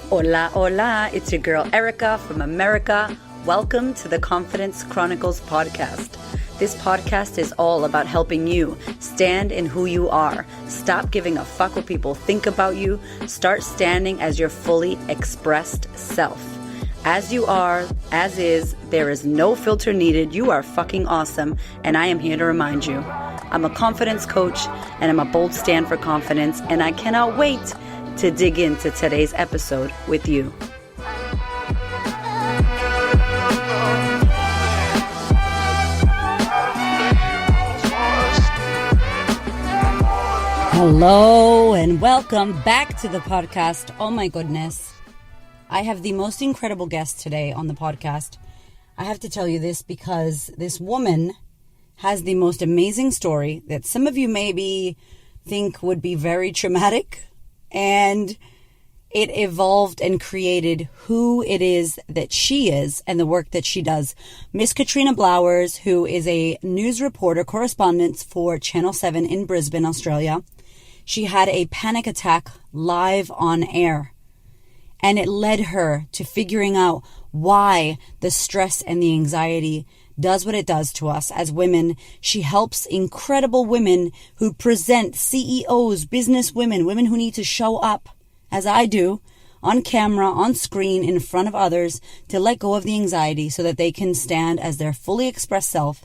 Hola, hola. It's your girl Erica from America. Welcome to the Confidence Chronicles podcast. This podcast is all about helping you stand in who you are. Stop giving a fuck what people think about you. Start standing as your fully expressed self. As you are, as is, there is no filter needed. You are fucking awesome, and I am here to remind you. I'm a confidence coach, and I'm a bold stand for confidence, and I cannot wait to dig into today's episode with you. Hello and welcome back to the podcast. Oh my goodness. I have the most incredible guest today on the podcast. I have to tell you this because this woman has the most amazing story that some of you maybe think would be very traumatic, and it evolved and created who it is that she is and the work that she does. Miss Katrina Blowers, who is a news reporter, correspondent for Channel 7 in Brisbane, Australia. She had a panic attack live on air, and it led her to figuring out why the stress and the anxiety does what it does to us as women. She helps incredible women who present, CEOs, business women who need to show up, as I do, on camera, on screen, in front of others, to let go of the anxiety so that they can stand as their fully expressed self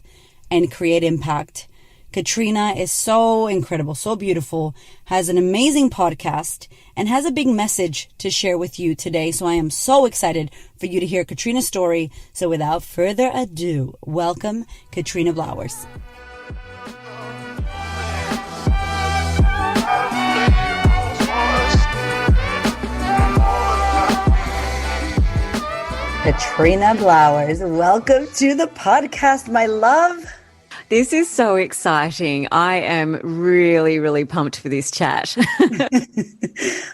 and create impact. Katrina is so incredible, so beautiful, has an amazing podcast, and has a big message to share with you today. So I am so excited for you to hear Katrina's story. So without further ado, welcome Katrina Blowers. Katrina Blowers, welcome to the podcast, my love. This is so exciting. I am really, really pumped for this chat.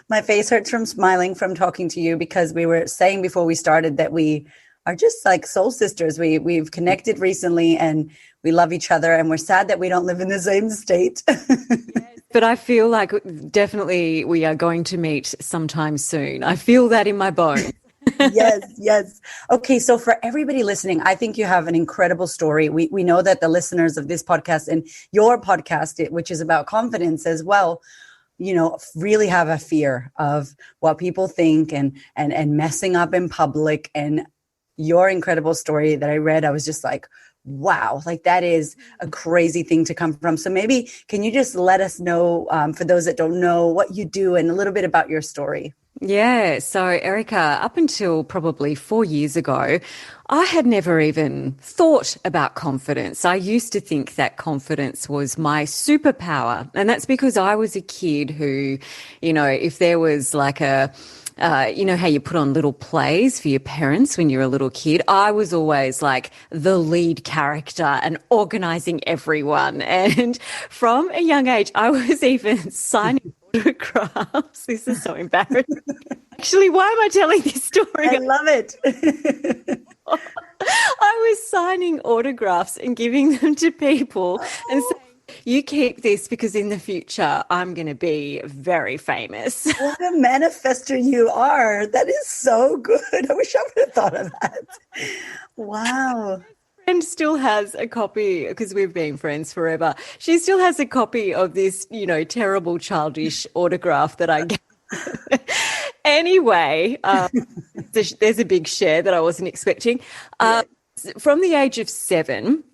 My face hurts from smiling from talking to you because we were saying before we started that we are just like soul sisters. We've connected recently and we love each other, and we're sad that we don't live in the same state. But I feel like definitely we are going to meet sometime soon. I feel that in my bones. Yes. Okay, so for everybody listening, I think you have an incredible story. We know that the listeners of this podcast and your podcast, which is about confidence as well, you know, really have a fear of what people think and messing up in public. And your incredible story that I read, I was just like, wow, like that is a crazy thing to come from. So maybe can you just let us know, for those that don't know, what you do and a little bit about your story? Yeah. So, Erica, up until probably 4 years ago, I had never even thought about confidence. I used to think that confidence was my superpower. And that's because I was a kid who, you know, if there was like you know how you put on little plays for your parents when you're a little kid? I was always like the lead character and organizing everyone. And from a young age, I was even signing autographs. This is so embarrassing. Actually, why am I telling this story? I love it. I was signing autographs and giving them to people and saying, you keep this because in the future I'm going to be very famous. What a manifester you are. That is so good. I wish I would have thought of that. Wow. And still has a copy, because we've been friends forever. She still has a copy of this, you know, terrible childish autograph that I gave. Anyway, there's a big share that I wasn't expecting. From the age of 7,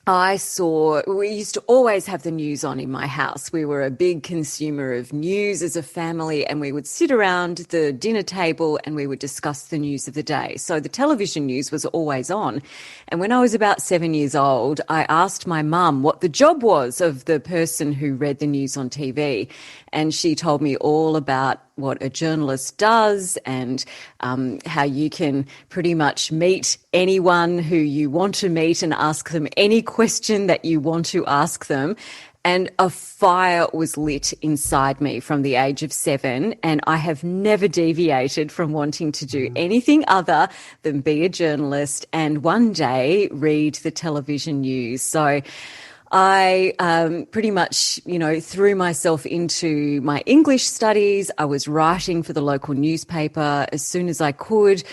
we used to always have the news on in my house. We were a big consumer of news as a family, and we would sit around the dinner table and we would discuss the news of the day. So the television news was always on. And when I was about 7 years old, I asked my mum what the job was of the person who read the news on TV. And she told me all about what a journalist does and how you can pretty much meet anyone who you want to meet and ask them any question that you want to ask them. And a fire was lit inside me from the age of 7, and I have never deviated from wanting to do anything other than be a journalist and one day read the television news. So I pretty much, threw myself into my English studies. I was writing for the local newspaper as soon as I could.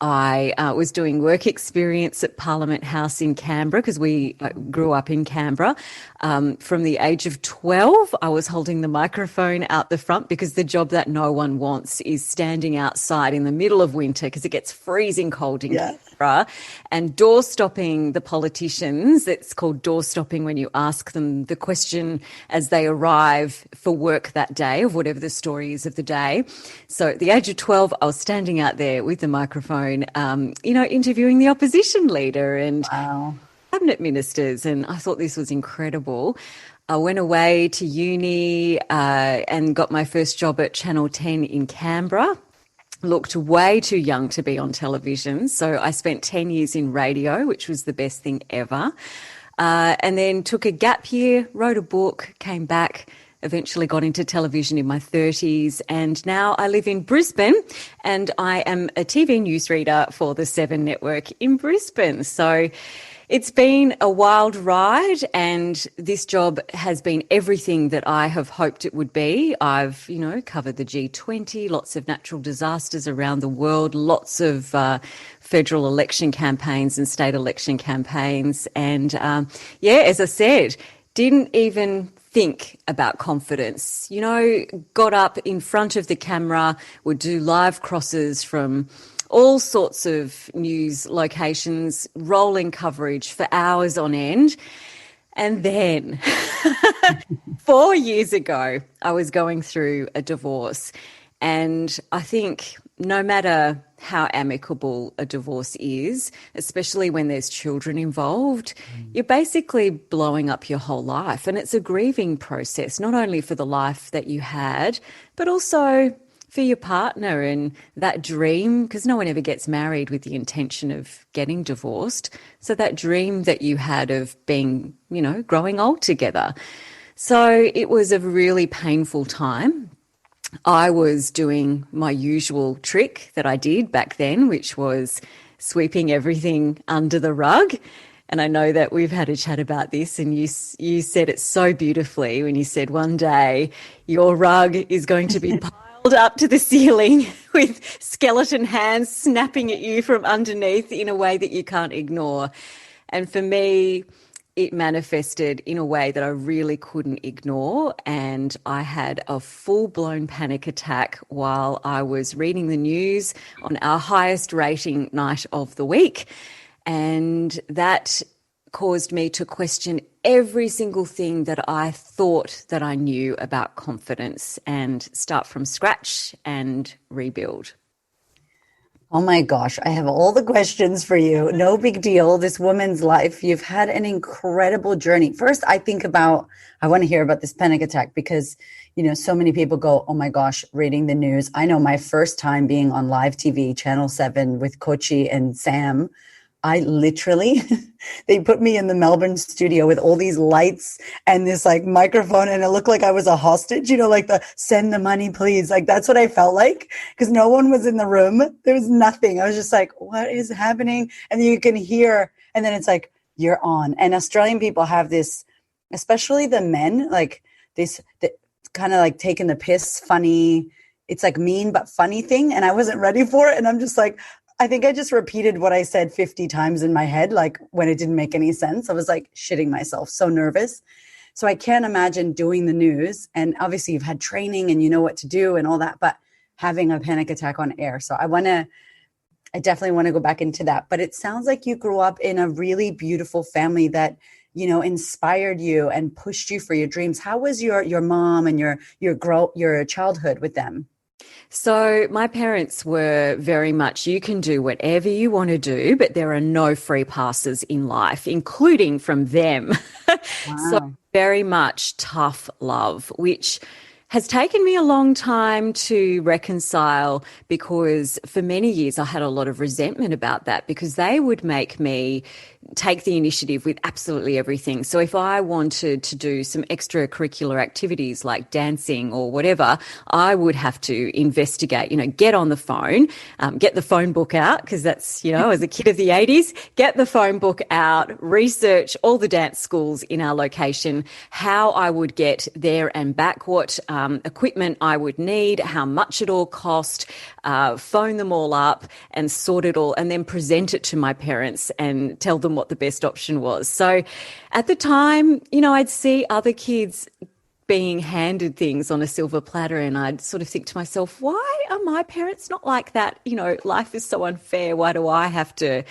I was doing work experience at Parliament House in Canberra because we grew up in Canberra. From the age of 12, I was holding the microphone out the front because the job that no one wants is standing outside in the middle of winter because it gets freezing cold in Canberra, and door stopping the politicians. It's called door stopping when you ask them the question as they arrive for work that day of whatever the story is of the day. So at the age of 12, I was standing out there with the microphone, interviewing the opposition leader and cabinet ministers. And I thought this was incredible. I went away to uni and got my first job at Channel 10 in Canberra. Looked way too young to be on television. So I spent 10 years in radio, which was the best thing ever. And then took a gap year, wrote a book, came back, eventually got into television in my 30s. And now I live in Brisbane and I am a TV newsreader for the 7 Network in Brisbane. So it's been a wild ride, and this job has been everything that I have hoped it would be. I've, covered the G20, lots of natural disasters around the world, lots of federal election campaigns and state election campaigns. And as I said, didn't even think about confidence. Got up in front of the camera, would do live crosses from all sorts of news locations, rolling coverage for hours on end. And then 4 years ago, I was going through a divorce. And I think no matter how amicable a divorce is, especially when there's children involved, you're basically blowing up your whole life. And it's a grieving process, not only for the life that you had, but also for your partner and that dream, because no one ever gets married with the intention of getting divorced. So that dream that you had of being, growing old together. So it was a really painful time. I was doing my usual trick that I did back then, which was sweeping everything under the rug. And I know that we've had a chat about this, and you said it so beautifully when you said one day your rug is going to be up to the ceiling with skeleton hands snapping at you from underneath in a way that you can't ignore. And for me, it manifested in a way that I really couldn't ignore. And I had a full-blown panic attack while I was reading the news on our highest rating night of the week. And that caused me to question every single thing that I thought that I knew about confidence and start from scratch and rebuild. Oh my gosh, I have all the questions for you. No big deal. This woman's life, you've had an incredible journey. First, I want to hear about this panic attack because, so many people go, oh my gosh, reading the news. I know my first time being on live TV, Channel 7 with Kochi and Sam, I literally, they put me in the Melbourne studio with all these lights and this microphone, and it looked like I was a hostage, like the send the money, please. That's what I felt like because no one was in the room. There was nothing. I was just like, what is happening? And then you can hear, and then it's like, you're on. And Australian people have this, especially the men, this kind of taking the piss funny. It's mean, but funny thing. And I wasn't ready for it. And I'm just like, I think I just repeated what I said 50 times in my head, when it didn't make any sense. I was shitting myself, so nervous. So I can't imagine doing the news. And obviously you've had training and you know what to do and all that, but having a panic attack on air. So I definitely want to go back into that. But it sounds like you grew up in a really beautiful family that, inspired you and pushed you for your dreams. How was your mom and your childhood with them? So my parents were very much, you can do whatever you want to do, but there are no free passes in life, including from them. Wow. So very much tough love, which has taken me a long time to reconcile, because for many years I had a lot of resentment about that, because they would make me take the initiative with absolutely everything. So if I wanted to do some extracurricular activities like dancing or whatever, I would have to investigate, get on the phone, get the phone book out, because that's, as a kid of the 80s, get the phone book out, research all the dance schools in our location, how I would get there and back, what equipment I would need, how much it all cost, phone them all up and sort it all, and then present it to my parents and tell them what the best option was. So at the time, I'd see other kids being handed things on a silver platter, and I'd sort of think to myself, why are my parents not like that? Life is so unfair. Why do I have to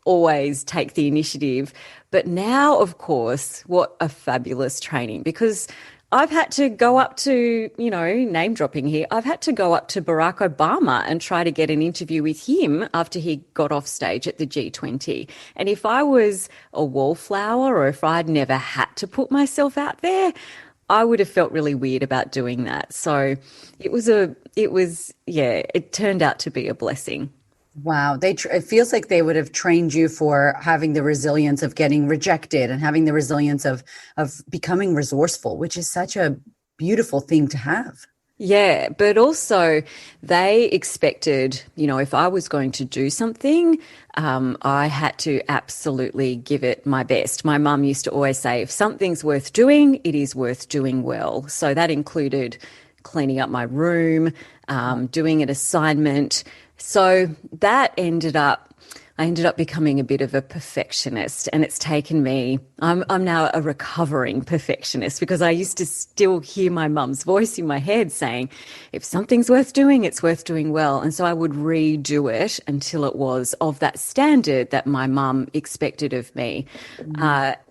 always take the initiative? But now, of course, what a fabulous training, because I've had to go up to, name dropping here, I've had to go up to Barack Obama and try to get an interview with him after he got off stage at the G20. And if I was a wallflower, or if I'd never had to put myself out there, I would have felt really weird about doing that. So it turned out to be a blessing. Wow. It feels like they would have trained you for having the resilience of getting rejected and having the resilience of becoming resourceful, which is such a beautiful thing to have. Yeah, but also they expected, if I was going to do something, I had to absolutely give it my best. My mum used to always say, if something's worth doing, it is worth doing well. So that included cleaning up my room, doing an assignment. So that I ended up becoming a bit of a perfectionist, and it's taken me, I'm now a recovering perfectionist, because I used to still hear my mum's voice in my head saying, if something's worth doing, it's worth doing well. And so I would redo it until it was of that standard that my mum expected of me.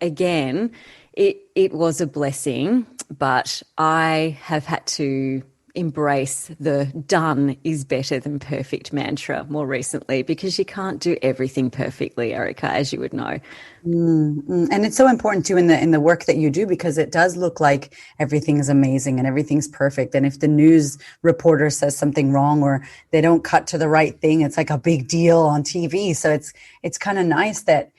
Again, it was a blessing, but I have had to embrace the done is better than perfect mantra more recently, because you can't do everything perfectly, Erica, as you would know. And it's so important too in the work that you do, because it does look like everything is amazing and everything's perfect. And if the news reporter says something wrong, or they don't cut to the right thing, it's like a big deal on TV. So it's kind of nice that,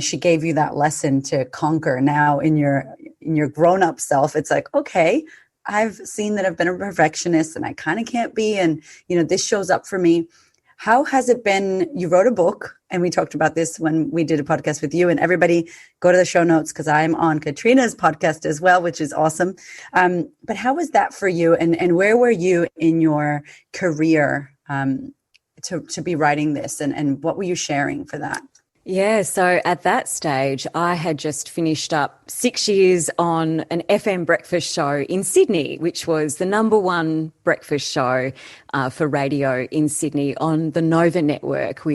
she gave you that lesson to conquer. Now in your grown-up self, it's like, okay, I've seen that I've been a perfectionist and I kind of can't be. And, this shows up for me. How has it been? You wrote a book, and we talked about this when we did a podcast with you, and everybody go to the show notes, because I'm on Katrina's podcast as well, which is awesome. But how was that for you? And where were you in your career to be writing this? And what were you sharing for that? Yeah, so at that stage, I had just finished up 6 years on an FM breakfast show in Sydney, which was the #1 breakfast show for radio in Sydney on the Nova network.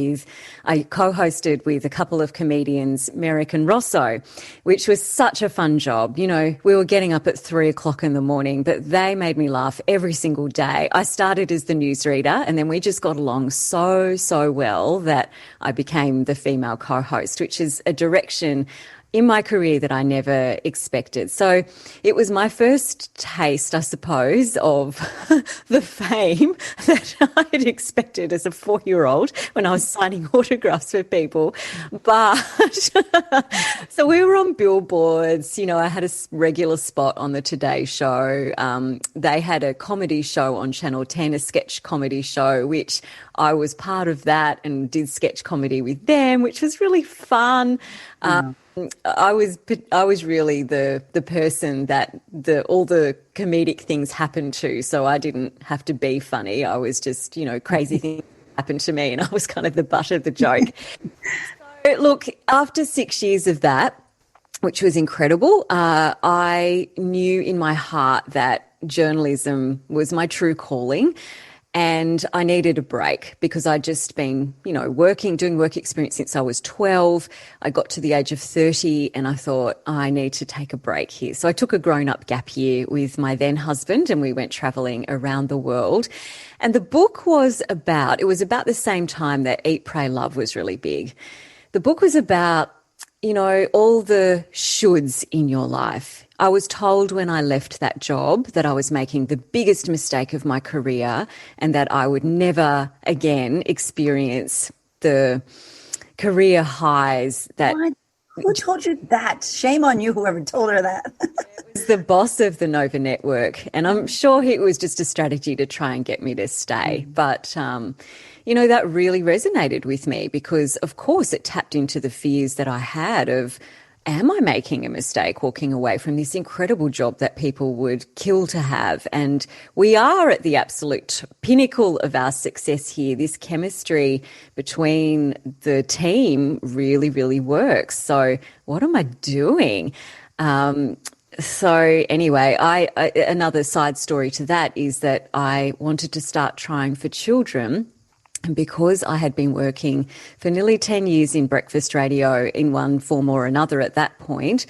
I co-hosted with a couple of comedians, Merrick and Rosso, which was such a fun job. We were getting up at 3 o'clock in the morning, but they made me laugh every single day. I started as the newsreader, and then we just got along so well that I became the female co-host, which is a direction in my career that I never expected. So it was my first taste, I suppose, of the fame that I had expected as a 4-year-old when I was signing autographs for people. But so we were on billboards. I had a regular spot on the Today Show. They had a comedy show on Channel 10, a sketch comedy show, which I was part of that and did sketch comedy with them, which was really fun. I was really the person that all the comedic things happened to, so I didn't have to be funny. I was just, crazy things happened to me, and I was kind of the butt of the joke. So, look, after 6 years of that, which was incredible, I knew in my heart that journalism was my true calling. And I needed a break, because I'd just been, doing work experience since I was 12. I got to the age of 30 and I thought, I need to take a break here. So I took a grown-up gap year with my then husband, and we went travelling around the world. And the book was about the same time that Eat, Pray, Love was really big. The book was about, all the shoulds in your life. I was told when I left that job that I was making the biggest mistake of my career and that I would never again experience the career highs that. What? Who told you that? Shame on you, whoever told her that. Was the boss of the Nova Network, and I'm sure it was just a strategy to try and get me to stay. But, that really resonated with me because, of course, it tapped into the fears that I had of, am I making a mistake walking away from this incredible job that people would kill to have? And we are at the absolute pinnacle of our success here. This chemistry between the team really, really works. So what am I doing? So anyway, another side story to that is that I wanted to start trying for children. And because I had been working for nearly 10 years in breakfast radio in one form or another at that point,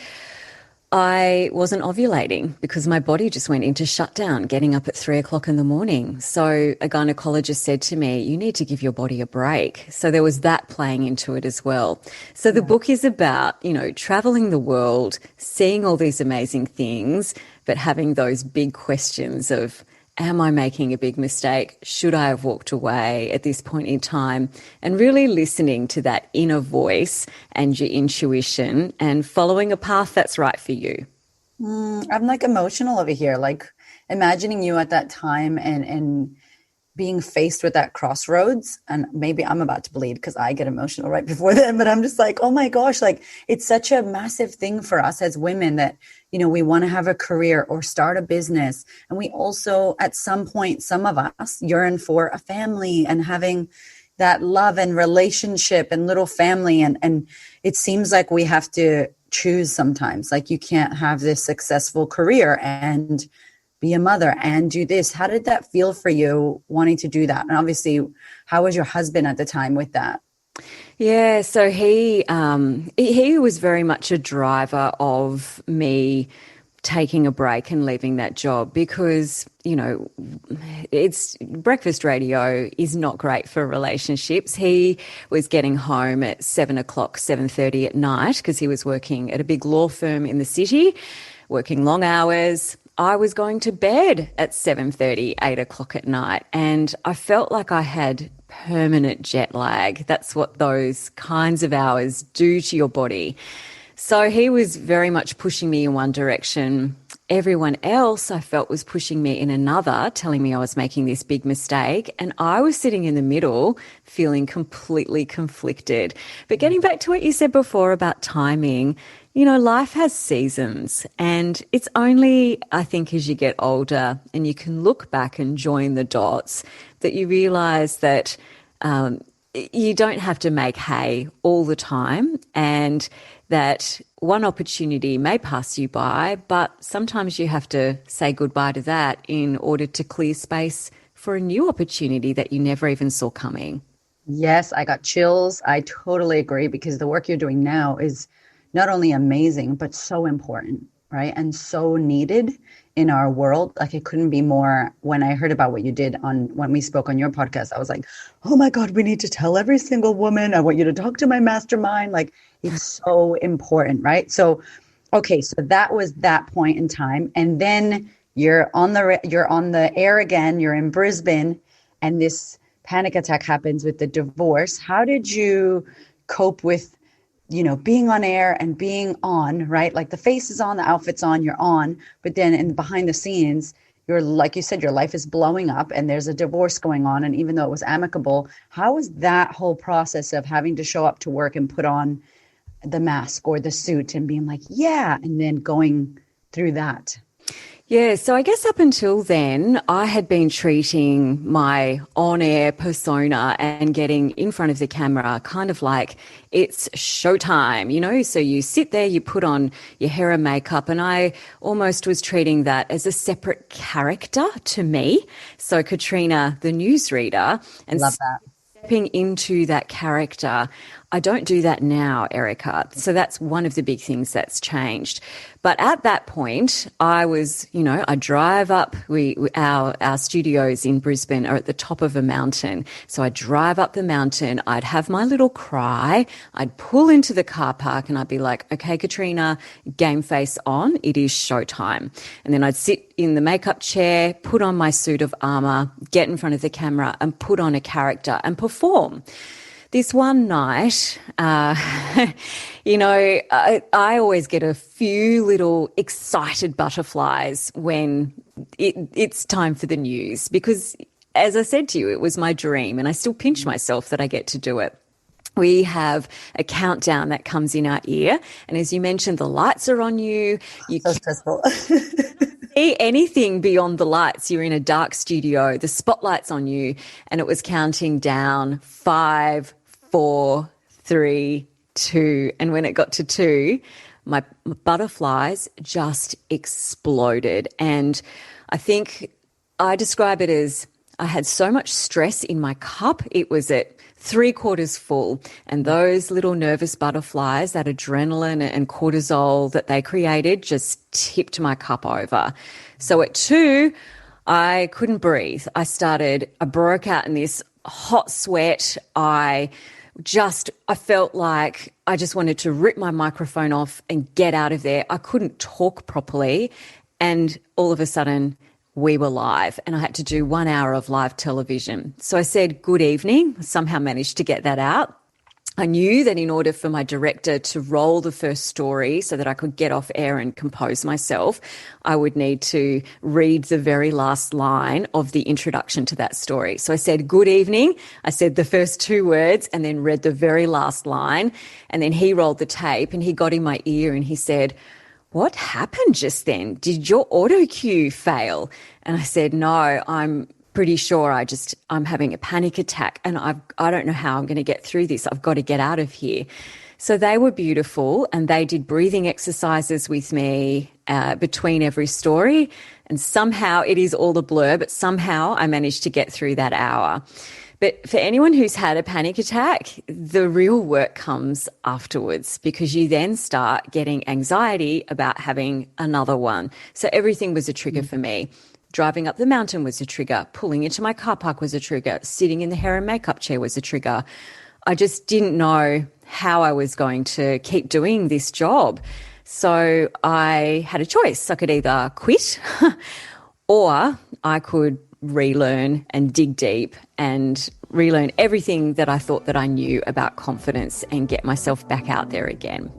I wasn't ovulating because my body just went into shutdown, getting up at 3:00 in the morning. So a gynecologist said to me, you need to give your body a break. So there was that playing into it as well. So the book is about, traveling the world, seeing all these amazing things, but having those big questions of, am I making a big mistake? Should I have walked away at this point in time? And really listening to that inner voice and your intuition and following a path that's right for you. I'm like emotional over here, like imagining you at that time and being faced with that crossroads. And maybe I'm about to bleed because I get emotional right before then, but I'm just like, oh my gosh, like it's such a massive thing for us as women that, we want to have a career or start a business. And we also, at some point, some of us yearn for a family and having that love and relationship and little family. And it seems like we have to choose sometimes, like you can't have this successful career and be a mother and do this. How did that feel for you wanting to do that? And obviously, how was your husband at the time with that? Yeah, so he was very much a driver of me taking a break and leaving that job because, it's breakfast radio is not great for relationships. He was getting home at 7:00, 7:30 at night because he was working at a big law firm in the city, working long hours. I was going to bed at 7:30, 8:00 at night, and I felt like I had permanent jet lag. That's what those kinds of hours do to your body. So he was very much pushing me in one direction. Everyone else I felt was pushing me in another, telling me I was making this big mistake. And I was sitting in the middle feeling completely conflicted. But getting back to what you said before about timing, life has seasons, and it's only, I think, as you get older and you can look back and join the dots that you realize that you don't have to make hay all the time, and that one opportunity may pass you by, but sometimes you have to say goodbye to that in order to clear space for a new opportunity that you never even saw coming. Yes, I got chills. I totally agree because the work you're doing now is not only amazing, but so important, right? And so needed in our world. Like it couldn't be more. When I heard about what you did when we spoke on your podcast, I was like, oh my God, we need to tell every single woman. I want you to talk to my mastermind. Like it's so important, right? So, okay. So that was that point in time. And then you're on the air again, you're in Brisbane, and this panic attack happens with the divorce. How did you cope with being on air and being on, right? Like the face is on, the outfit's on, you're on, but then behind the scenes, you're, like you said, your life is blowing up and there's a divorce going on. And even though it was amicable, how was that whole process of having to show up to work and put on the mask or the suit and being like, yeah, and then going through that? Yeah, so I guess up until then, I had been treating my on-air persona and getting in front of the camera kind of like it's showtime, So you sit there, you put on your hair and makeup, and I almost was treating that as a separate character to me. So Katrina, the newsreader, and love that. Stepping into that character, I don't do that now, Erica. So that's one of the big things that's changed. But at that point, I was, I drive up. Our studios in Brisbane are at the top of a mountain. So I drive up the mountain. I'd have my little cry. I'd pull into the car park and I'd be like, okay, Katrina, game face on. It is showtime. And then I'd sit in the makeup chair, put on my suit of armor, get in front of the camera and put on a character and perform. This one night, I always get a few little excited butterflies when it's time for the news because, as I said to you, it was my dream and I still pinch myself that I get to do it. We have a countdown that comes in our ear. And as you mentioned, the lights are on you. You so stressful. See anything beyond the lights. You're in a dark studio, the spotlight's on you, and it was counting down 5, 4, 3, 2. And when it got to 2, my butterflies just exploded. And I think I describe it as I had so much stress in my cup. It was at 3/4 full. And those little nervous butterflies, that adrenaline and cortisol that they created just tipped my cup over. So at 2, I couldn't breathe. I broke out in this hot sweat. I felt like I just wanted to rip my microphone off and get out of there. I couldn't talk properly. And all of a sudden, we were live and I had to do 1 hour of live television. So I said, good evening, somehow managed to get that out. I knew that in order for my director to roll the first story so that I could get off air and compose myself, I would need to read the very last line of the introduction to that story. So I said, good evening. I said the first 2 words and then read the very last line. And then he rolled the tape and he got in my ear and he said, what happened just then? Did your auto cue fail? And I said, no, I'm pretty sure I'm having a panic attack and I don't know how I'm going to get through this. I've got to get out of here. So they were beautiful and they did breathing exercises with me between every story. And somehow it is all a blur, but somehow I managed to get through that hour. But for anyone who's had a panic attack, the real work comes afterwards because you then start getting anxiety about having another one. So everything was a trigger for me. Driving up the mountain was a trigger. Pulling into my car park was a trigger. Sitting in the hair and makeup chair was a trigger. I just didn't know how I was going to keep doing this job. So I had a choice. I could either quit or I could relearn and dig deep and relearn everything that I thought that I knew about confidence and get myself back out there again.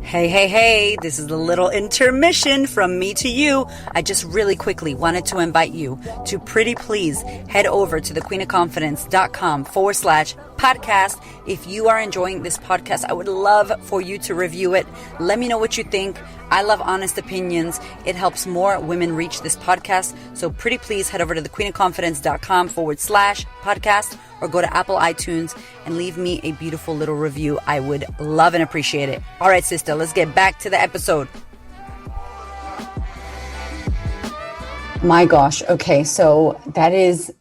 Hey, this is a little intermission from me to you. I just really quickly wanted to invite you to pretty please head over to thequeenofconfidence.com/podcast. If you are enjoying this podcast, I would love for you to review it. Let me know what you think. I love honest opinions. It helps more women reach this podcast. So pretty please head over to thequeenofconfidence.com/podcast or go to Apple iTunes and leave me a beautiful little review. I would love and appreciate it. All right, sister, let's get back to the episode. My gosh. Okay. So that is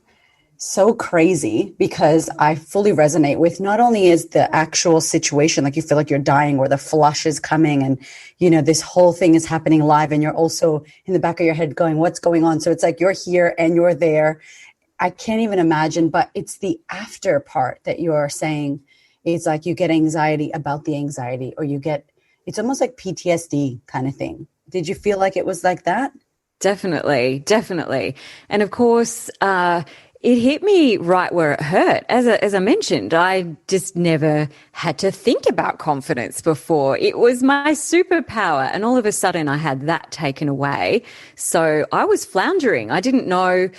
so crazy because I fully resonate with not only is the actual situation, like you feel like you're dying or the flush is coming and, this whole thing is happening live and you're also in the back of your head going, what's going on? So it's like you're here and you're there. I can't even imagine, but it's the after part that you're saying. It's like you get anxiety about the anxiety or it's almost like PTSD kind of thing. Did you feel like it was like that? Definitely. And of course, it hit me right where it hurt. As I mentioned, I just never had to think about confidence before. It was my superpower. And all of a sudden I had that taken away. So I was floundering. I didn't know.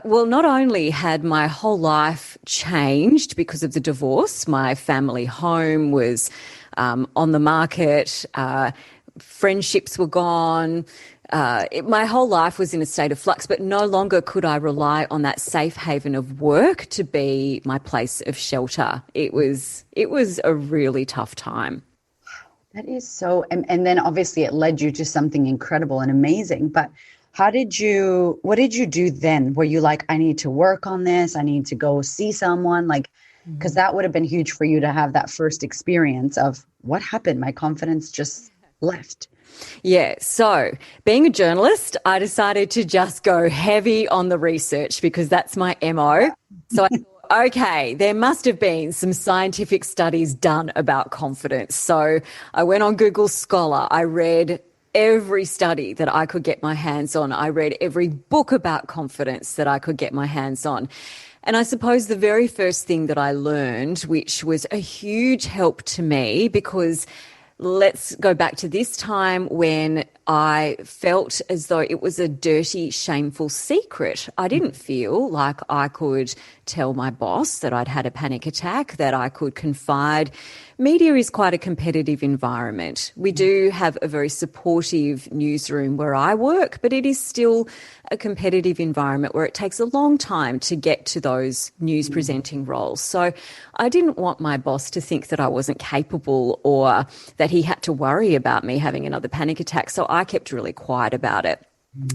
Not only had my whole life changed because of the divorce, my family home was on the market, friendships were gone. My whole life was in a state of flux, but no longer could I rely on that safe haven of work to be my place of shelter. It was a really tough time. That is so, and then obviously it led you to something incredible and amazing, but what did you do then? Were you like, I need to work on this. I need to go see someone. Like, because that would have been huge for you to have that first experience of what happened. My confidence just left. Yeah. So being a journalist, I decided to just go heavy on the research because that's my MO. So I thought, okay, there must have been some scientific studies done about confidence. So I went on Google Scholar. I read every study that I could get my hands on. I read every book about confidence that I could get my hands on. And I suppose the very first thing that I learned, which was a huge help to me, because let's go back to this time when I felt as though it was a dirty, shameful secret. I didn't feel like I could tell my boss that I'd had a panic attack, that I could confide. Media is quite a competitive environment. We do have a very supportive newsroom where I work, but it is still a competitive environment where it takes a long time to get to those news presenting roles. So I didn't want my boss to think that I wasn't capable or that he had to worry about me having another panic attack. So I kept really quiet about it.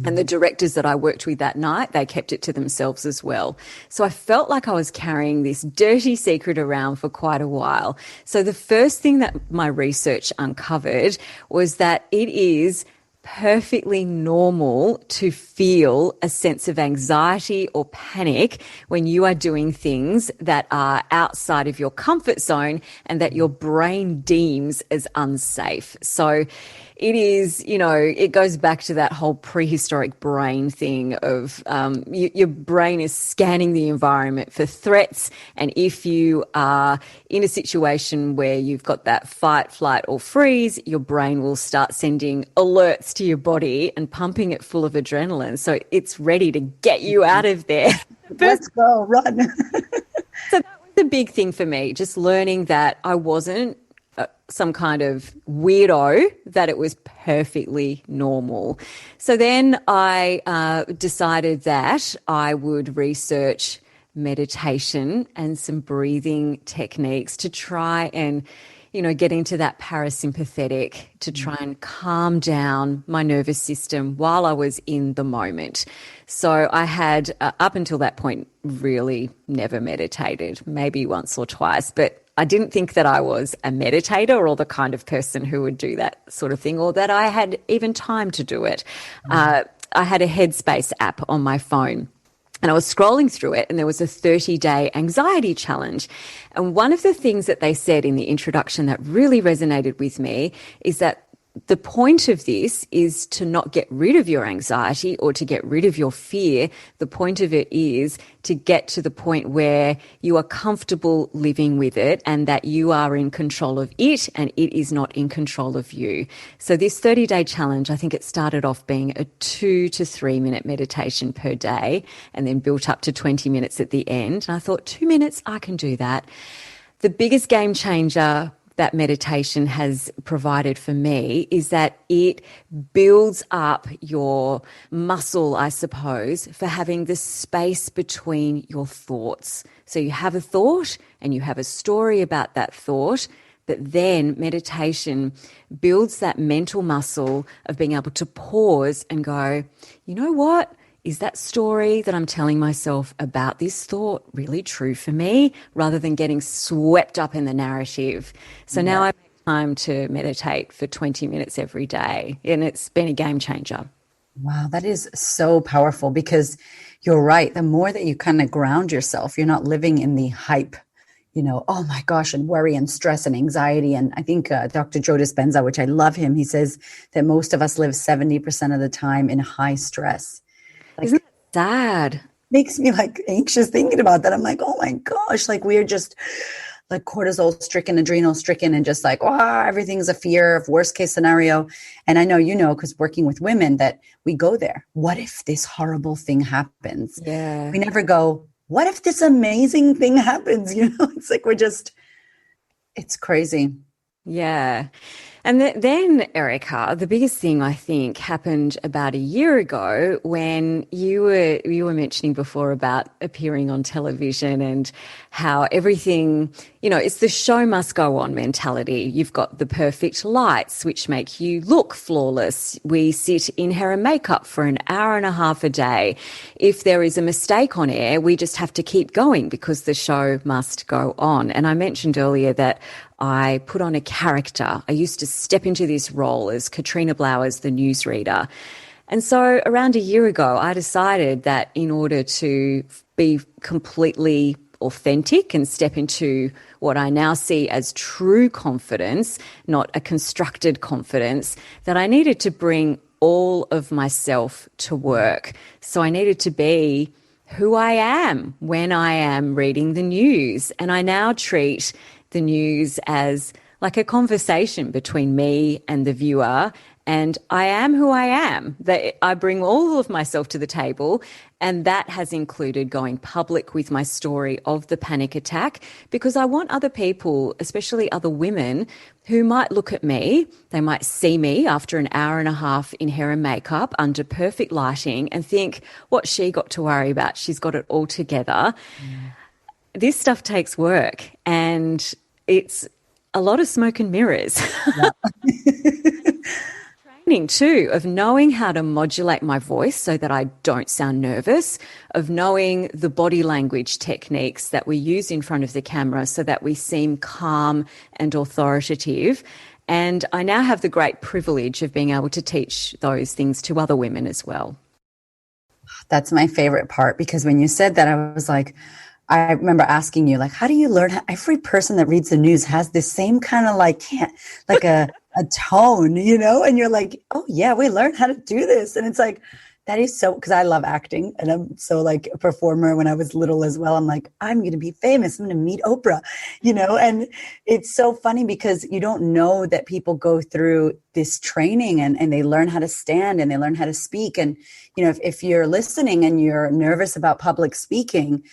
And the directors that I worked with that night, they kept it to themselves as well. So I felt like I was carrying this dirty secret around for quite a while. So the first thing that my research uncovered was that it is perfectly normal to feel a sense of anxiety or panic when you are doing things that are outside of your comfort zone and that your brain deems as unsafe. So it is, you know, it goes back to that whole prehistoric brain thing of your brain is scanning the environment for threats. And if you are in a situation where you've got that fight, flight or freeze, your brain will start sending alerts to your body and pumping it full of adrenaline. So it's ready to get you out of there. Let's go, run. So that was the big thing for me, just learning that I wasn't some kind of weirdo, that it was perfectly normal. So then I decided that I would research meditation and some breathing techniques to try and, you know, get into that parasympathetic, to try and calm down my nervous system while I was in the moment. So I had, up until that point, really never meditated, maybe once or twice, but I didn't think that I was a meditator or the kind of person who would do that sort of thing, or that I had even time to do it. I had a Headspace app on my phone, and I was scrolling through it, and there was a 30-day anxiety challenge. And one of the things that they said in the introduction that really resonated with me is that the point of this is to not get rid of your anxiety or to get rid of your fear. The point of it is to get to the point where you are comfortable living with it and that you are in control of it and it is not in control of you. So this 30-day challenge, I think it started off being a 2 to 3 minute meditation per day and then built up to 20 minutes at the end. And I thought, 2 minutes, I can do that. The biggest game changer that meditation has provided for me is that it builds up your muscle, I suppose, for having the space between your thoughts. So you have a thought and you have a story about that thought, but then meditation builds that mental muscle of being able to pause and go, you know what? Is that story that I'm telling myself about this thought really true for me, rather than getting swept up in the narrative? So now I make time to meditate for 20 minutes every day, and it's been a game changer. Wow, that is so powerful, because you're right. The more that you kind of ground yourself, you're not living in the hype, you know, oh my gosh, and worry and stress and anxiety. And I think Dr. Joe Dispenza, which I love him, he says that most of us live 70% of the time in high stress. Like, isn't that sad? Makes me like anxious thinking about that. I'm like, oh my gosh, like we're just like cortisol stricken, adrenal stricken, and just like, oh, everything's a fear of worst case scenario. And I know, you know, because working with women, that we go there. What if this horrible thing happens? Yeah. We never go, what if this amazing thing happens? You know, it's like it's crazy. Yeah. And then, Erica, the biggest thing I think happened about a year ago when you were mentioning before about appearing on television and how everything, it's the show must go on mentality. You've got the perfect lights, which make you look flawless. We sit in hair and makeup for an hour and a half a day. If there is a mistake on air, we just have to keep going because the show must go on. And I mentioned earlier that I put on a character. I used to step into this role as Katrina Blowers, the newsreader. And so around a year ago, I decided that in order to be completely authentic and step into what I now see as true confidence, not a constructed confidence, that I needed to bring all of myself to work. So I needed to be who I am when I am reading the news. And I now treat the news as like a conversation between me and the viewer. And I am who I am. That I bring all of myself to the table. And that has included going public with my story of the panic attack, because I want other people, especially other women, who might look at me, they might see me after an hour and a half in hair and makeup under perfect lighting and think, what's she got to worry about? She's got it all together. This stuff takes work, and it's a lot of smoke and mirrors. Yeah. Training too, of knowing how to modulate my voice so that I don't sound nervous, of knowing the body language techniques that we use in front of the camera so that we seem calm and authoritative. And I now have the great privilege of being able to teach those things to other women as well. That's my favorite part, because when you said that, I was like, I remember asking you, like, how do you learn? Every person that reads the news has this same kind of like a tone, and you're like, oh yeah, we learned how to do this. And it's like, that is so, because I love acting and I'm so like a performer. When I was little as well, I'm like, I'm going to be famous. I'm going to meet Oprah, and it's so funny because you don't know that people go through this training and they learn how to stand and they learn how to speak. And, if you're listening and you're nervous about public speaking,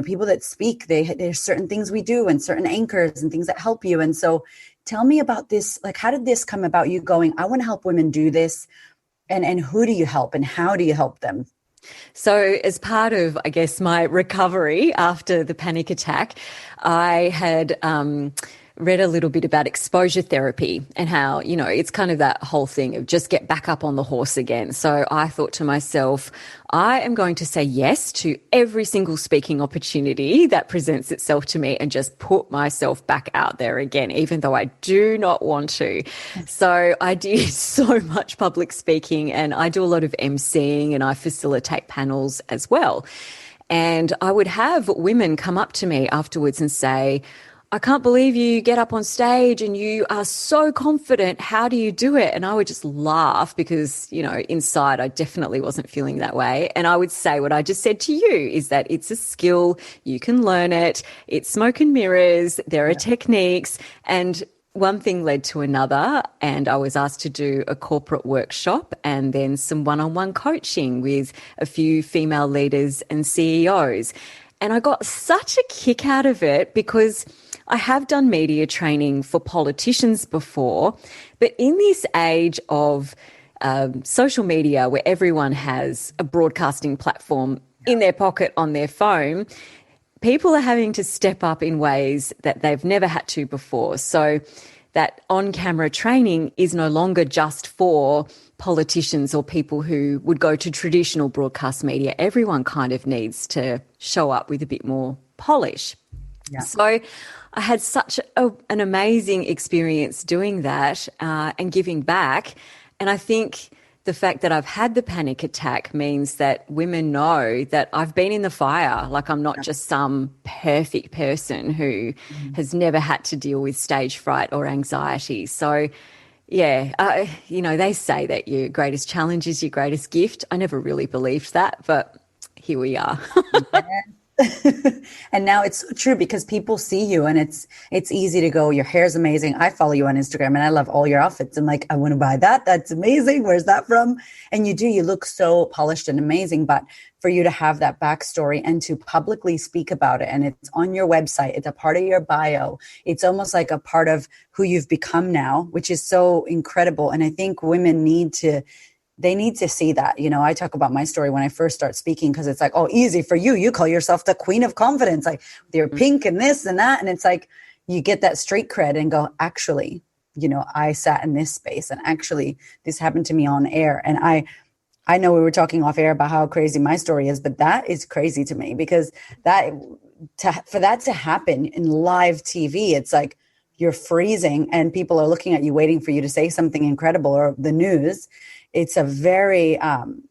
people that speak, there's certain things we do and certain anchors and things that help you. And so tell me about this. Like, how did this come about, you going, I want to help women do this? And who do you help and how do you help them? So as part of, I guess, my recovery after the panic attack, I had read a little bit about exposure therapy and how, it's kind of that whole thing of just get back up on the horse again. So I thought to myself, I am going to say yes to every single speaking opportunity that presents itself to me and just put myself back out there again, even though I do not want to. So I did so much public speaking, and I do a lot of emceeing, and I facilitate panels as well. And I would have women come up to me afterwards and say, I can't believe you get up on stage and you are so confident. How do you do it? And I would just laugh because, inside I definitely wasn't feeling that way. And I would say what I just said to you is that it's a skill. You can learn it. It's smoke and mirrors. There are techniques. And one thing led to another. And I was asked to do a corporate workshop and then some one-on-one coaching with a few female leaders and CEOs. And I got such a kick out of it because I have done media training for politicians before, but in this age of social media where everyone has a broadcasting platform in their pocket on their phone, people are having to step up in ways that they've never had to before. So that on-camera training is no longer just for politicians or people who would go to traditional broadcast media. Everyone kind of needs to show up with a bit more polish. Yeah. So I had such an amazing experience doing that and giving back. And I think the fact that I've had the panic attack means that women know that I've been in the fire. Like, I'm not just some perfect person who has never had to deal with stage fright or anxiety. So, yeah, they say that your greatest challenge is your greatest gift. I never really believed that, but here we are. And now it's so true because people see you and it's easy to go, your hair's amazing. I follow you on Instagram and I love all your outfits. I'm like, I want to buy that. That's amazing. Where's that from? And you look so polished and amazing. But for you to have that backstory and to publicly speak about it, and it's on your website, it's a part of your bio. It's almost like a part of who you've become now, which is so incredible. And I think women need to see that. I talk about my story when I first start speaking because it's like, oh, easy for you. You call yourself the queen of confidence, like you're pink and this and that. And it's like, you get that street cred and go, actually, I sat in this space and actually this happened to me on air. And I know we were talking off air about how crazy my story is, but that is crazy to me because for that to happen in live TV, it's like you're freezing and people are looking at you waiting for you to say something incredible or the news. It's a very,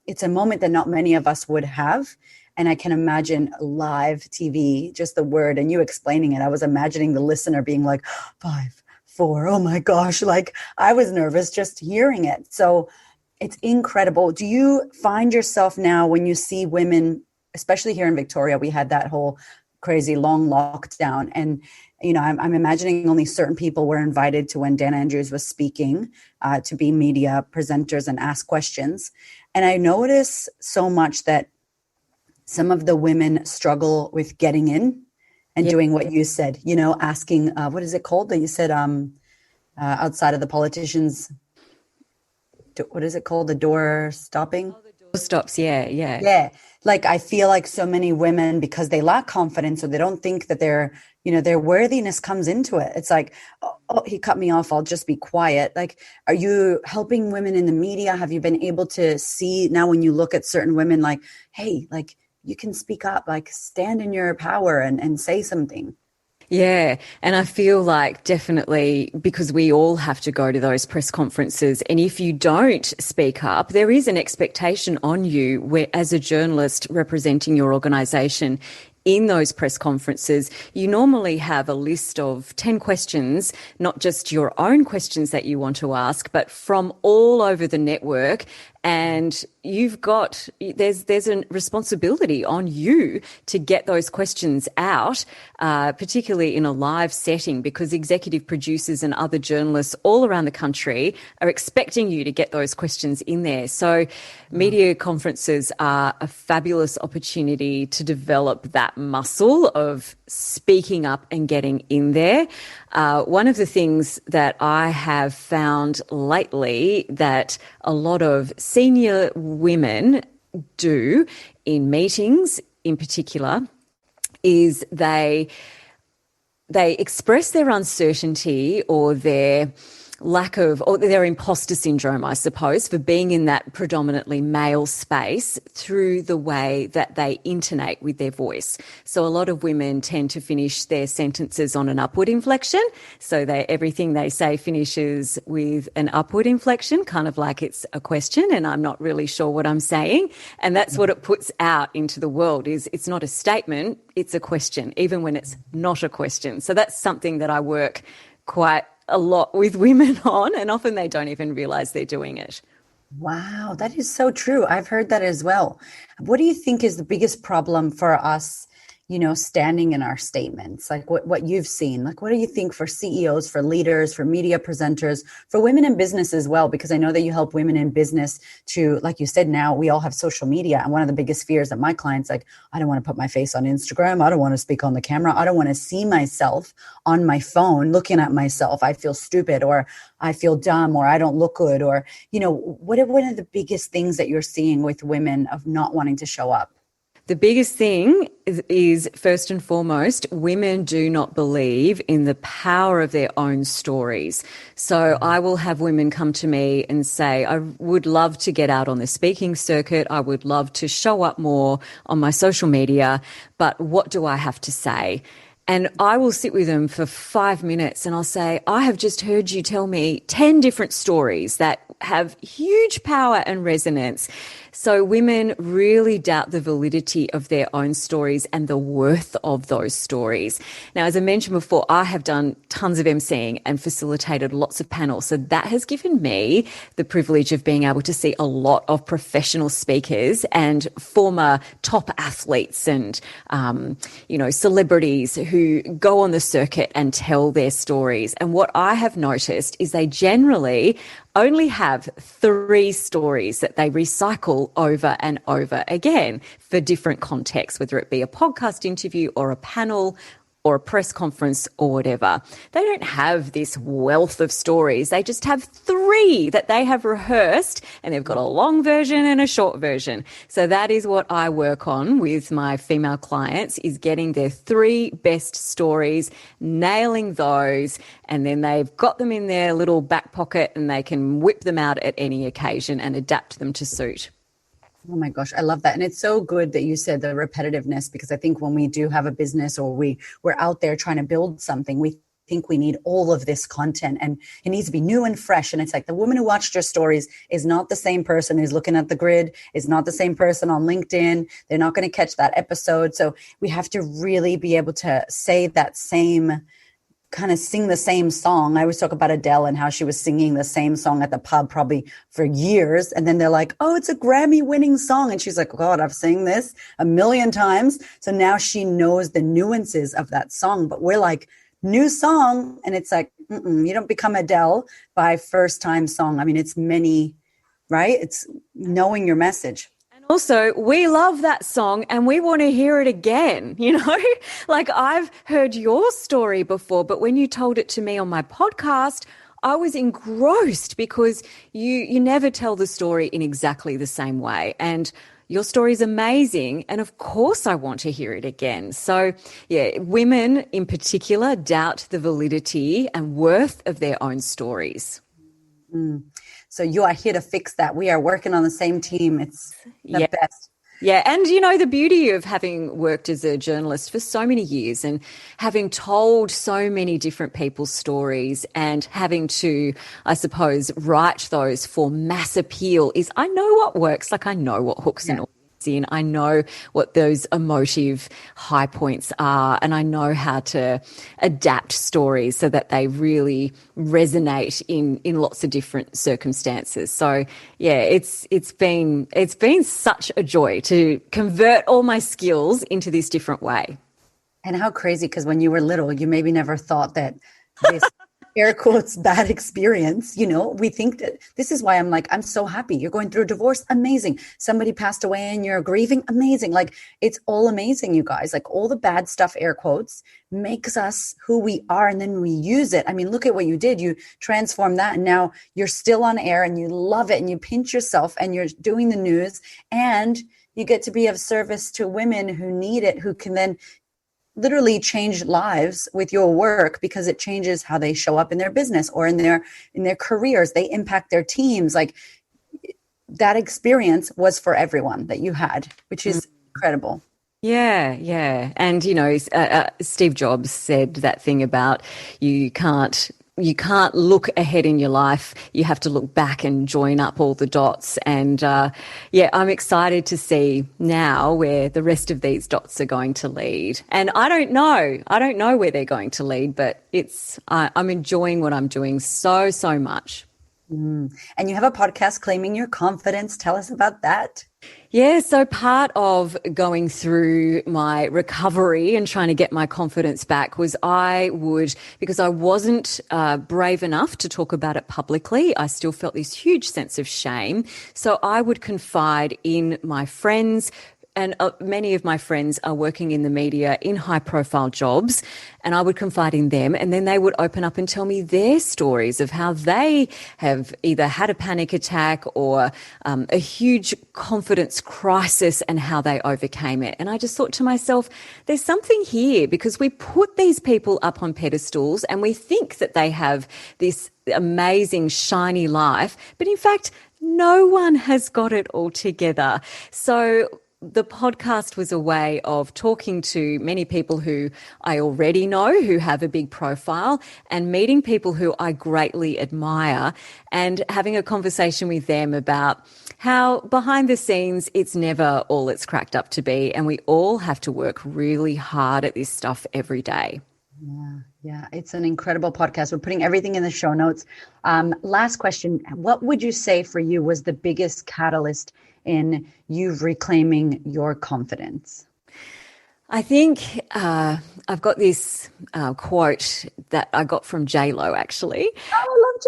it's a moment that not many of us would have. And I can imagine live TV, just the word and you explaining it. I was imagining the listener being like 5, 4, oh my gosh. Like I was nervous just hearing it. So it's incredible. Do you find yourself now when you see women, especially here in Victoria, we had that whole crazy long lockdown and I'm imagining only certain people were invited to when Dan Andrews was speaking to be media presenters and ask questions. And I notice so much that some of the women struggle with getting in and doing what you said, asking, what is it called that you said outside of the politicians? What is it called? The door stopping? Oh, the door stops. Yeah. Yeah. Like I feel like so many women, because they lack confidence or they don't think that their worthiness comes into it. It's like, oh, he cut me off. I'll just be quiet. Like, are you helping women in the media? Have you been able to see now when you look at certain women, like, hey, like you can speak up, like stand in your power and say something? Yeah. And I feel like definitely because we all have to go to those press conferences. And if you don't speak up, there is an expectation on you where, as a journalist representing your organisation in those press conferences, you normally have a list of 10 questions, not just your own questions that you want to ask, but from all over the network. And there's a responsibility on you to get those questions out, particularly in a live setting, because executive producers and other journalists all around the country are expecting you to get those questions in there. So media conferences are a fabulous opportunity to develop that muscle of speaking up and getting in there. One of the things that I have found lately that a lot of senior women do in meetings in particular is they express their uncertainty or their lack of, or their imposter syndrome, I suppose, for being in that predominantly male space through the way that they intonate with their voice. So a lot of women tend to finish their sentences on an upward inflection. So everything they say finishes with an upward inflection, kind of like it's a question and I'm not really sure what I'm saying. And that's what it puts out into the world is it's not a statement, it's a question, even when it's not a question. So that's something that I work quite a lot with women on, and often they don't even realize they're doing it. Wow, that is so true. I've heard that as well. What do you think is the biggest problem for us, standing in our statements? Like what you've seen, like what do you think for CEOs, for leaders, for media presenters, for women in business as well? Because I know that you help women in business to, like you said, now we all have social media. And one of the biggest fears that my clients, like, I don't want to put my face on Instagram. I don't want to speak on the camera. I don't want to see myself on my phone looking at myself. I feel stupid or I feel dumb or I don't look good or, what are one of the biggest things that you're seeing with women of not wanting to show up? The biggest thing is first and foremost, women do not believe in the power of their own stories. So I will have women come to me and say, I would love to get out on the speaking circuit. I would love to show up more on my social media, but what do I have to say? And I will sit with them for 5 minutes and I'll say, I have just heard you tell me 10 different stories that have huge power and resonance. So women really doubt the validity of their own stories and the worth of those stories. Now, as I mentioned before, I have done tons of emceeing and facilitated lots of panels. So that has given me the privilege of being able to see a lot of professional speakers and former top athletes and, celebrities who go on the circuit and tell their stories. And what I have noticed is they generally only have 3 stories that they recycle over and over again for different contexts, whether it be a podcast interview or a panel or a press conference or whatever. They don't have this wealth of stories. They just have 3 that they have rehearsed, and they've got a long version and a short version. So that is what I work on with my female clients, is getting their 3 best stories, nailing those, and then they've got them in their little back pocket and they can whip them out at any occasion and adapt them to suit. Oh my gosh, I love that. And it's so good that you said the repetitiveness, because I think when we do have a business or we're out there trying to build something, we think we need all of this content and it needs to be new and fresh. And it's like the woman who watched your stories is not the same person who's looking at the grid, is not the same person on LinkedIn. They're not going to catch that episode. So we have to really be able to say that same kind of sing the same song. I always talk about Adele and how she was singing the same song at the pub probably for years. And then they're like, oh, it's a Grammy winning song. And she's like, God, I've sang this a million times. So now she knows the nuances of that song. But we're like, new song. And it's like, you don't become Adele by first time song. I mean, it's many, right? It's knowing your message. Also, we love that song and we want to hear it again, Like I've heard your story before, but when you told it to me on my podcast, I was engrossed because you never tell the story in exactly the same way. And your story is amazing. And of course, I want to hear it again. So, yeah, women in particular doubt the validity and worth of their own stories. So you are here to fix that. We are working on the same team. It's the best. Yeah. And, the beauty of having worked as a journalist for so many years and having told so many different people's stories and having to, I suppose, write those for mass appeal is I know what works. Like I know what hooks and in. I know what those emotive high points are, and I know how to adapt stories so that they really resonate in lots of different circumstances. So yeah, it's been such a joy to convert all my skills into this different way. And how crazy, because when you were little, you maybe never thought that this air quotes bad experience, we think that this is why I'm like, I'm so happy. You're going through a divorce. Amazing. Somebody passed away and you're grieving. Amazing. Like it's all amazing, you guys. Like all the bad stuff, air quotes, makes us who we are. And then we use it. I mean, look at what you did. You transformed that. And now you're still on air and you love it and you pinch yourself and you're doing the news and you get to be of service to women who need it, who can then literally change lives with your work because it changes how they show up in their business or in their careers. They impact their teams. Like that experience was for everyone that you had, which is incredible. Yeah, yeah. And, Steve Jobs said that thing about you can't look ahead in your life. You have to look back and join up all the dots. And I'm excited to see now where the rest of these dots are going to lead. And I don't know where they're going to lead, but I'm enjoying what I'm doing so much. And you have a podcast, Claiming Your Confidence. Tell us about that. Yeah, so part of going through my recovery and trying to get my confidence back was because I wasn't brave enough to talk about it publicly, I still felt this huge sense of shame. So I would confide in my friends, and many of my friends are working in the media in high-profile jobs, and I would confide in them, and then they would open up and tell me their stories of how they have either had a panic attack or a huge confidence crisis and how they overcame it. And I just thought to myself, there's something here, because we put these people up on pedestals and we think that they have this amazing, shiny life, but in fact, no one has got it all together. So the podcast was a way of talking to many people who I already know, who have a big profile, and meeting people who I greatly admire and having a conversation with them about how behind the scenes it's never all it's cracked up to be, and we all have to work really hard at this stuff every day. Yeah, it's an incredible podcast. We're putting everything in the show notes. Last question. What would you say for you was the biggest catalyst in you reclaiming your confidence? I think I've got this quote that I got from J-Lo, actually. Oh, I love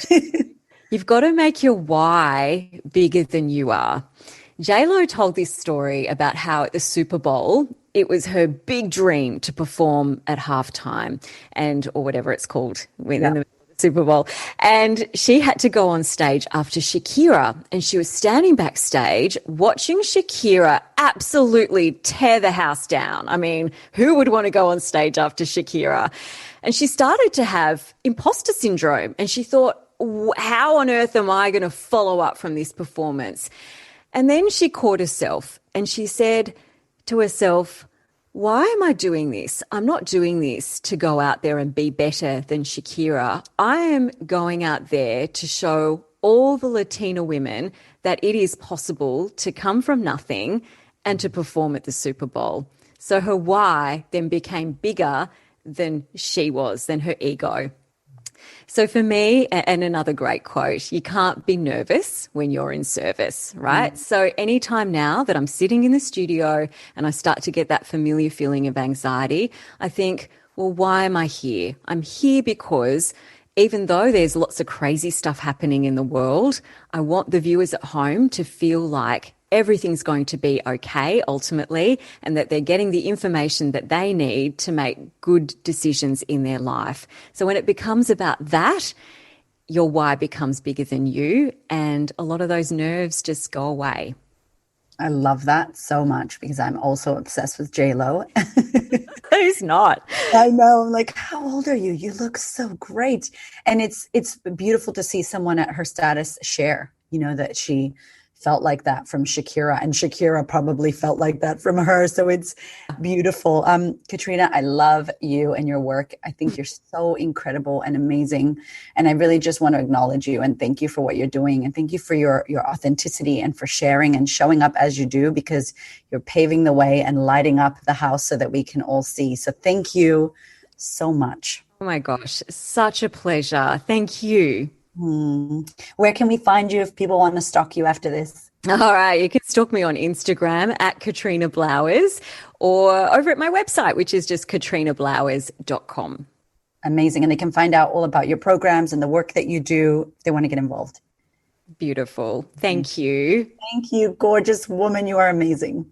J-Lo. You've got to make your why bigger than you are. J-Lo told this story about how at the Super Bowl, it was her big dream to perform at halftime or whatever it's called in the Super Bowl. And she had to go on stage after Shakira, and she was standing backstage watching Shakira absolutely tear the house down. I mean, who would want to go on stage after Shakira? And she started to have imposter syndrome, and she thought, how on earth am I going to follow up from this performance? And then she caught herself and she said to herself, why am I doing this? I'm not doing this to go out there and be better than Shakira. I am going out there to show all the Latina women that it is possible to come from nothing and to perform at the Super Bowl. So her why then became bigger than she was, than her ego. So for me, and another great quote, you can't be nervous when you're in service, right? So anytime now that I'm sitting in the studio and I start to get that familiar feeling of anxiety, I think, well, why am I here? I'm here because even though there's lots of crazy stuff happening in the world, I want the viewers at home to feel like everything's going to be okay ultimately, and that they're getting the information that they need to make good decisions in their life. So when it becomes about that, your why becomes bigger than you, and a lot of those nerves just go away. I love that so much because I'm also obsessed with J-Lo. Who's not? I know. I'm like, how old are you? You look so great. And it's beautiful to see someone at her status share, that she felt like that from Shakira, and Shakira probably felt like that from her. So it's beautiful. Katrina, I love you and your work. I think you're so incredible and amazing. And I really just want to acknowledge you and thank you for what you're doing. And thank you for your authenticity and for sharing and showing up as you do, because you're paving the way and lighting up the house so that we can all see. So thank you so much. Oh my gosh, such a pleasure. Thank you. Where can we find you if people want to stalk you after this? All right, you can stalk me on Instagram at Katrina Blowers, or over at my website, which is just katrinablowers.com. Amazing. And they can find out all about your programs and the work that you do if they want to get involved. Beautiful. Thank you. Thank you, gorgeous woman. You are amazing.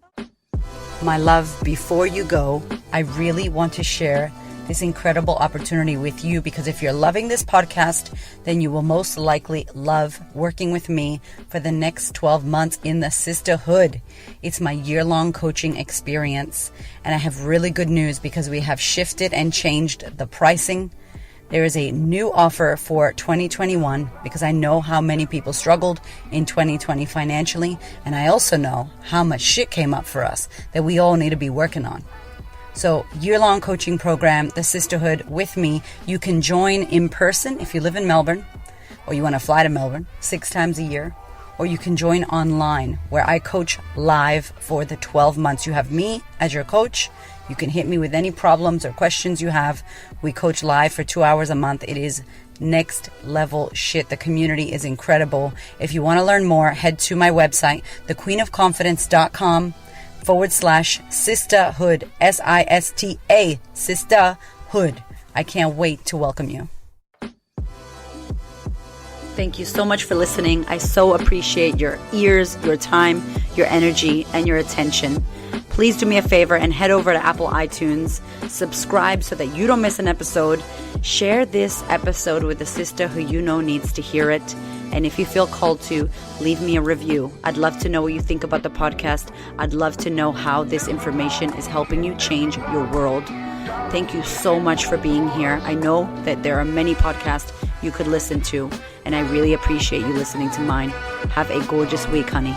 My love, before you go, I really want to share this incredible opportunity with you, because if you're loving this podcast, then you will most likely love working with me for the next 12 months in the sisterhood. It's my year-long coaching experience, and I have really good news because we have shifted and changed the pricing. There is a new offer for 2021 because I know how many people struggled in 2020 financially, and I also know how much shit came up for us that we all need to be working on. So year-long coaching program, The Sisterhood, with me. You can join in person if you live in Melbourne, or you want to fly to Melbourne 6 times a year, or you can join online where I coach live for the 12 months. You have me as your coach. You can hit me with any problems or questions you have. We coach live for 2 hours a month. It is next level shit. The community is incredible. If you want to learn more, head to my website, thequeenofconfidence.com/sisterhood, SISTA, sisterhood. I can't wait to welcome you. Thank you so much for listening. I so appreciate your ears, your time, your energy, and your attention. Please do me a favor and head over to Apple iTunes, subscribe so that you don't miss an episode. Share this episode with a sister who you know needs to hear it. And if you feel called to, leave me a review. I'd love to know what you think about the podcast. I'd love to know how this information is helping you change your world. Thank you so much for being here. I know that there are many podcasts you could listen to, and I really appreciate you listening to mine. Have a gorgeous week, honey.